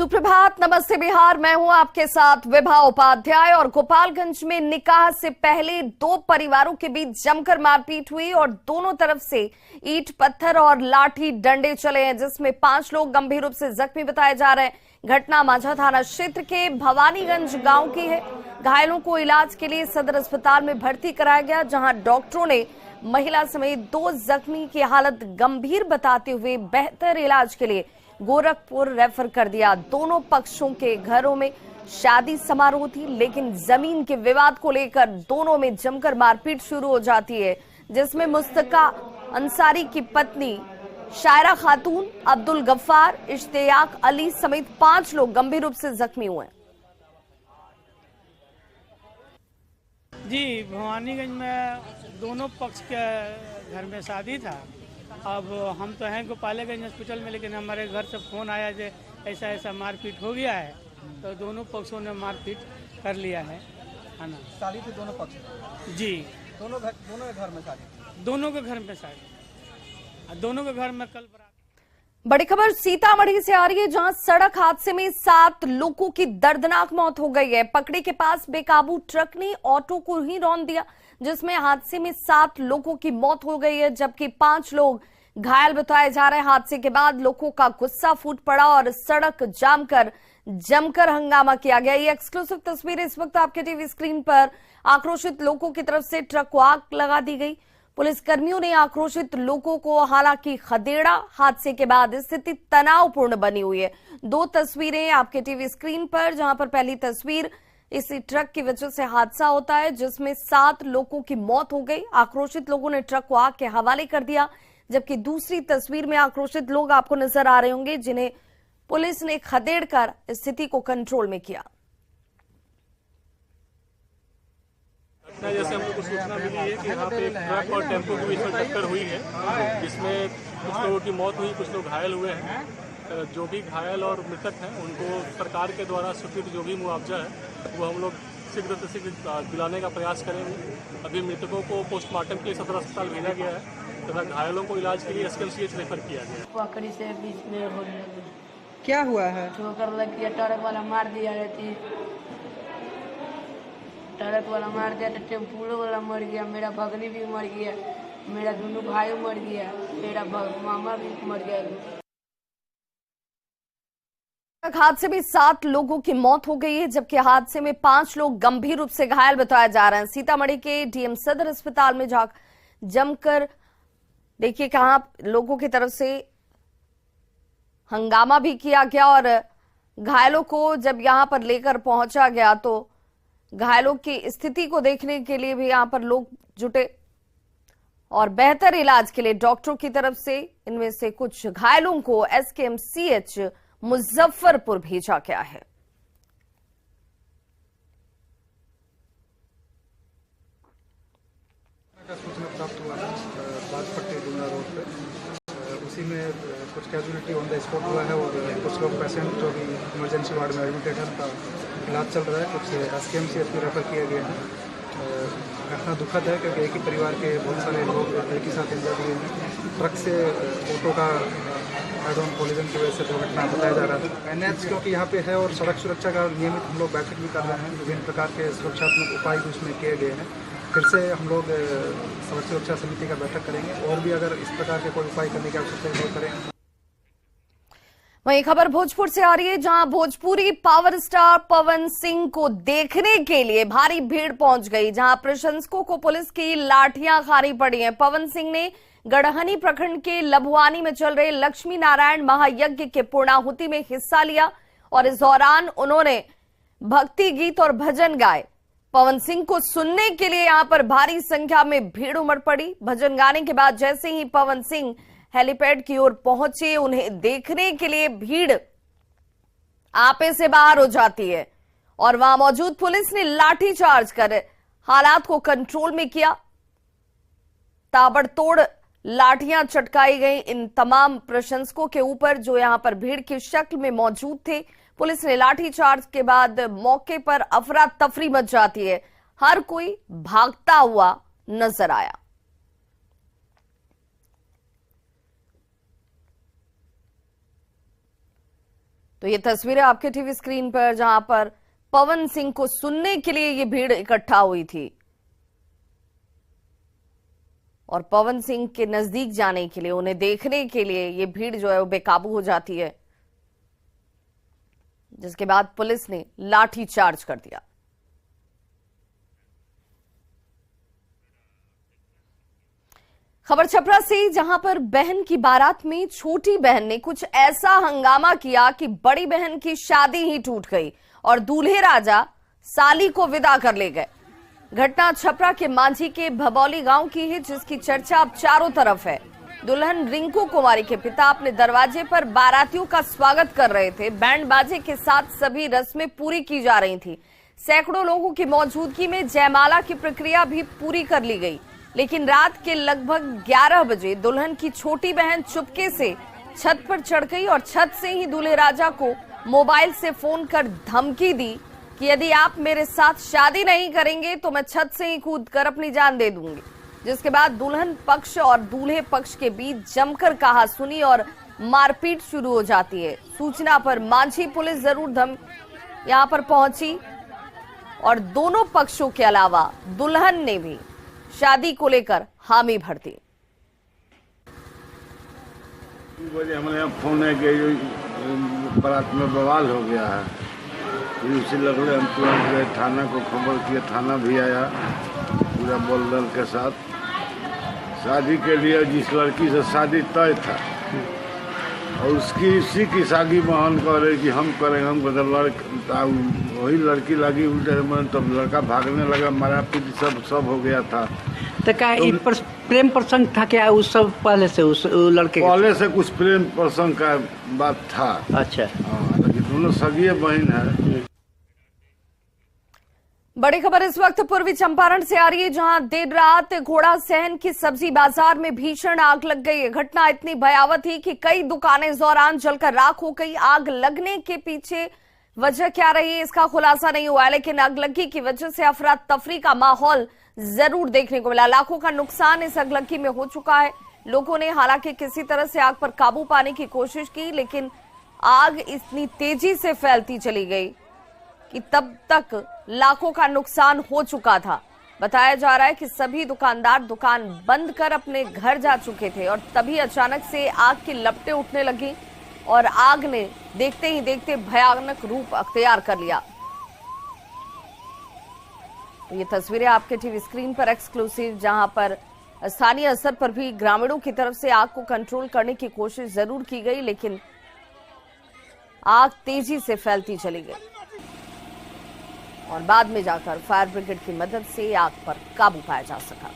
सुप्रभात, नमस्ते बिहार। मैं हूं आपके साथ विभा उपाध्याय। और गोपालगंज में निकाह से पहले दो परिवारों के बीच जमकर मारपीट हुई और दोनों तरफ से ईंट पत्थर और लाठी डंडे चले हैं, जिसमें 5 लोग गंभीर रूप से जख्मी बताए जा रहे हैं। घटना माझा थाना क्षेत्र के भवानीगंज गांव की है। घायलों को इलाज के लिए सदर अस्पताल में भर्ती कराया गया, जहां डॉक्टरों ने महिला समेत 2 जख्मी की हालत गंभीर बताते हुए बेहतर इलाज के लिए गोरखपुर रेफर कर दिया। दोनों पक्षों के घरों में शादी समारोह थी, लेकिन जमीन के विवाद को लेकर दोनों में जमकर मारपीट शुरू हो जाती है, जिसमें मुस्तका अंसारी की पत्नी शायरा खातून, अब्दुल गफ्फार, इश्तियाक अली समेत 5 लोग गंभीर रूप से जख्मी हुए। जी, भवानीगंज में दोनों पक्ष के घर में शादी था। अब हम तो हैं गोपालगंज हॉस्पिटल में, लेकिन हमारे घर से फ़ोन आया कि ऐसा ऐसा मारपीट हो गया है, तो दोनों पक्षों ने मारपीट कर लिया है ना। शादी थी दोनों पक्ष? जी, दोनों के घर में शादी? दोनों के घर में शादी, दोनों के घर में कल बरात। बड़ी खबर सीतामढ़ी से आ रही है, जहां सड़क हादसे में 7 लोगों की दर्दनाक मौत हो गई है। पकड़ी के पास बेकाबू ट्रक ने ऑटो को ही रौंद दिया, जिसमें हादसे में 7 लोगों की मौत हो गई है, जबकि 5 लोग घायल बताए जा रहे हैं। हादसे के बाद लोगों का गुस्सा फूट पड़ा और सड़क जाम कर जमकर हंगामा किया गया। ये एक्सक्लूसिव तस्वीर इस वक्त आपके टीवी स्क्रीन पर। आक्रोशित लोगों की तरफ से ट्रक को आग लगा दी गई। पुलिस कर्मियों ने आक्रोशित लोगों को हालांकि खदेड़ा। हादसे के बाद स्थिति तनावपूर्ण बनी हुई है। 2 तस्वीरें आपके टीवी स्क्रीन पर, जहां पर पहली तस्वीर इसी ट्रक की वजह से हादसा होता है, जिसमें 7 लोगों की मौत हो गई। आक्रोशित लोगों ने ट्रक को आग के हवाले कर दिया, जबकि दूसरी तस्वीर में आक्रोशित लोग आपको नजर आ रहे होंगे, जिन्हें पुलिस ने खदेड़कर स्थिति को कंट्रोल में किया। जैसे हमको सूचना मिली है कि यहाँ पे एक ट्रक और टेम्पो के बीच में टक्कर हुई है, जिसमें कुछ लोगों की मौत हुई, कुछ लोग घायल हुए हैं। जो भी घायल और मृतक हैं, उनको सरकार के द्वारा स्वीकृत जो भी मुआवजा है वो हम लोग शीघ्र से शीघ्र दिलाने का प्रयास करेंगे। अभी मृतकों को पोस्टमार्टम के लिए सदर अस्पताल भेजा गया है तथा घायलों को इलाज के लिए SKMCH रेफर किया गया है। पकड़ी से बीच में हो गया। क्या हुआ है? ठोकर लग गया, ट्रक वाला मार दिया रहती, ट्रक वाला मार दिया तो टेम्पो वाला मर गया, मेरा भगनी भी मर गया, मेरा दोनों भाई मर गया, मेरा मामा भी मर गया। हादसे में 7 लोगों की मौत हो गई है, जबकि हादसे में 5 लोग गंभीर रूप से घायल बताए जा रहे हैं। सीतामढ़ी के डीएम सदर अस्पताल में जमकर देखिए कहां लोगों की तरफ से हंगामा भी किया गया और घायलों को जब यहां पर लेकर पहुंचा गया तो घायलों की स्थिति को देखने के लिए भी यहां पर लोग जुटे और बेहतर इलाज के लिए डॉक्टरों की तरफ से इनमें से कुछ घायलों को SKMCH मुजफ्फरपुर भेजा गया है। सूचना प्राप्त हुआ है बाजपट्टी डूंगरा रोड पे, उसी में कुछ कैजुअलिटी ऑन द स्पॉट हुआ है और कुछ लोग पेशेंट जो भी इमरजेंसी वार्ड में एडमिटेड है, उनका इलाज चल रहा है। कुछ SKMCH में रेफर किए गए हैं। घटना दुखद है क्योंकि एक ही परिवार के बहुत सारे लोग एक ही साथ इंजर्ड हुए हैं। ट्रक से ऑटो का हेड ऑन कोलिजन की वजह से दुर्घटना बताया जा रहा था। NH क्योंकि यहाँ पे है और सड़क सुरक्षा का नियमित हम लोग बैठक भी कर रहे हैं। विभिन्न प्रकार के सुरक्षात्मक उपाय भी उसमें किए गए हैं। फिर से हम लोग सड़क सुरक्षा समिति का बैठक करेंगे और भी अगर इस प्रकार के कोई उपाय करने की आवश्यकता है तो करेंगे। वहीं खबर भोजपुर से आ रही है, जहां भोजपुरी पावर स्टार पवन सिंह को देखने के लिए भारी भीड़ पहुंच गई, जहां प्रशंसकों को पुलिस की लाठियां खानी पड़ी हैं। पवन सिंह ने गढ़हनी प्रखंड के लभुआनी में चल रहे लक्ष्मी नारायण महायज्ञ के पूर्णाहुति में हिस्सा लिया और इस दौरान उन्होंने भक्ति गीत और भजन गाए। पवन सिंह को सुनने के लिए यहां पर भारी संख्या में भीड़ उमड़ पड़ी। भजन गाने के बाद जैसे ही पवन सिंह हेलीपैड की ओर पहुंचे, उन्हें देखने के लिए भीड़ आपे से बाहर हो जाती है और वहां मौजूद पुलिस ने लाठीचार्ज कर हालात को कंट्रोल में किया। ताबड़तोड़ लाठियां चटकाई गई इन तमाम प्रशंसकों के ऊपर जो यहां पर भीड़ की शक्ल में मौजूद थे। पुलिस ने लाठीचार्ज के बाद मौके पर अफरा तफरी मच जाती है। हर कोई भागता हुआ नजर आया। तो ये तस्वीरें आपके टीवी स्क्रीन पर, जहां पर पवन सिंह को सुनने के लिए ये भीड़ इकट्ठा हुई थी और पवन सिंह के नजदीक जाने के लिए, उन्हें देखने के लिए ये भीड़ जो है वो बेकाबू हो जाती है, जिसके बाद पुलिस ने लाठी चार्ज कर दिया। खबर छपरा से, जहां पर बहन की बारात में छोटी बहन ने कुछ ऐसा हंगामा किया कि बड़ी बहन की शादी ही टूट गई और दूल्हे राजा साली को विदा कर ले गए। घटना छपरा के मांझी के भबौली गांव की है, जिसकी चर्चा अब चारों तरफ है। दुल्हन रिंकू कुमारी के पिता अपने दरवाजे पर बारातियों का स्वागत कर रहे थे। बैंड बाजे के साथ सभी रस्में पूरी की जा रही थी। सैकड़ों लोगों की मौजूदगी में जयमाला की प्रक्रिया भी पूरी कर ली गई, लेकिन रात के लगभग 11 बजे दुल्हन की छोटी बहन चुपके से छत पर चढ़ गई और छत से ही दूल्हे राजा को मोबाइल से फोन कर धमकी दी कि यदि आप मेरे साथ शादी नहीं करेंगे तो मैं छत से ही कूदकर अपनी जान दे दूंगी। जिसके बाद दुल्हन पक्ष और दूल्हे पक्ष के बीच जमकर कहासुनी और मारपीट शुरू हो जाती है। सूचना पर मांझी पुलिस जरूर यहां पर पहुंची और दोनों पक्षों के अलावा दुल्हन ने भी शादी को लेकर हामी भर दी। हमारे यहाँ फोन है कि बारात में बवाल हो गया है, फिर उसी लगले हम तुरंत गए थाना को खबर किया। थाना भी आया पूरा बोलदल के साथ। शादी के लिए जिस लड़की से शादी तय था और उसकी इसी की सागी बहन कह रहे कि हम करेंगे, हम वही लड़की लगी उल्टे मन, तब लड़का भागने लगा, मारा पीट सब हो गया था। तो क्या प्रेम प्रसंग था क्या उस सब पहले से, उस लड़के पहले से कुछ प्रेम प्रसंग का बात था। अच्छा लेकिन दोनों सगी बहन है। बड़ी खबर इस वक्त पूर्वी चंपारण से आ रही है, जहां देर रात घोड़ा सहन की सब्जी बाजार में भीषण आग लग गई है। घटना इतनी भयावह थी कि कई दुकानें इस दौरान जलकर राख हो गई। आग लगने के पीछे वजह क्या रही है इसका खुलासा नहीं हुआ है, लेकिन आगलगी की वजह से अफरा तफरी का माहौल जरूर देखने को मिला। लाखों का नुकसान इस आगलगी में हो चुका है। लोगों ने हालांकि किसी तरह से आग पर काबू पाने की कोशिश की, लेकिन आग इतनी तेजी से फैलती चली गई कि तब तक लाखों का नुकसान हो चुका था। बताया जा रहा है कि सभी दुकानदार दुकान बंद कर अपने घर जा चुके थे और तभी अचानक से आग की लपटें उठने लगी और आग ने देखते ही देखते भयानक रूप अख्तियार कर लिया। तो ये तस्वीरें आपके टीवी स्क्रीन पर एक्सक्लूसिव, जहां पर स्थानीय असर पर भी ग्रामीणों की तरफ से आग को कंट्रोल करने की कोशिश जरूर की गई, लेकिन आग तेजी से फैलती चली गई और बाद में जाकर फायर ब्रिगेड की मदद से आग पर काबू पाया जा सका।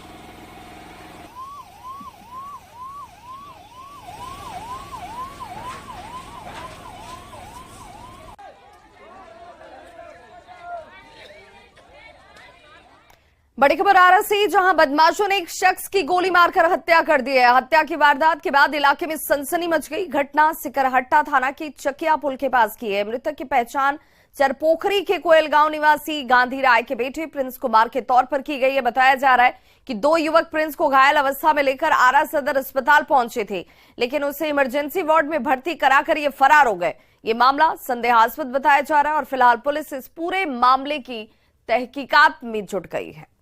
बड़ी खबर आरा से, जहां बदमाशों ने एक शख्स की गोली मारकर हत्या कर दी है। हत्या की वारदात के बाद इलाके में सनसनी मच गई। घटना सिकरहट्टा थाना के चकिया पुल के पास की है। मृतक की पहचान चरपोखरी के कोयल गांव निवासी गांधी राय के बेटे प्रिंस कुमार के तौर पर की गई है। बताया जा रहा है कि दो युवक प्रिंस को घायल अवस्था में लेकर आरा सदर अस्पताल पहुंचे थे, लेकिन उसे इमरजेंसी वार्ड में भर्ती कराकर ये फरार हो गए। ये मामला संदेहास्पद बताया जा रहा है और फिलहाल पुलिस इस पूरे मामले की तहकीकात में जुट गई है।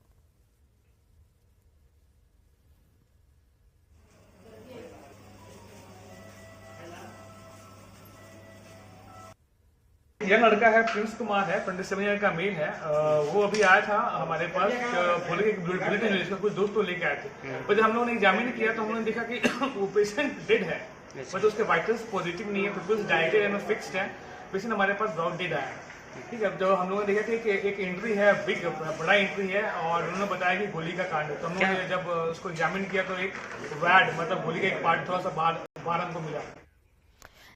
यह लड़का है प्रिंस कुमार है, 27 ईयर का मेल है। वो अभी आया था हमारे पास, बुलेटिन कुछ दोस्त को लेके आए थे। पर जब हम लोगों ने एग्जामिन किया तो हमने देखा कि वो पेशेंट डेड है, बट उसके वाइटल्स पॉजिटिव नहीं है, बिल्कुल डायरेक्टेड एंड फिक्स्ड है। पेशेंट हमारे पास ब्रॉड डेड आया है। ठीक है, जो हम लोगों ने देखा कि एक एंट्री है, बिग बड़ा एंट्री है और उन्होंने बताया कि गोली का कांड है। तो हम लोगों ने जब उसको एग्जामिन किया तो एक वैड मतलब गोली का एक पार्ट थोड़ा सा बाहर हमको मिला।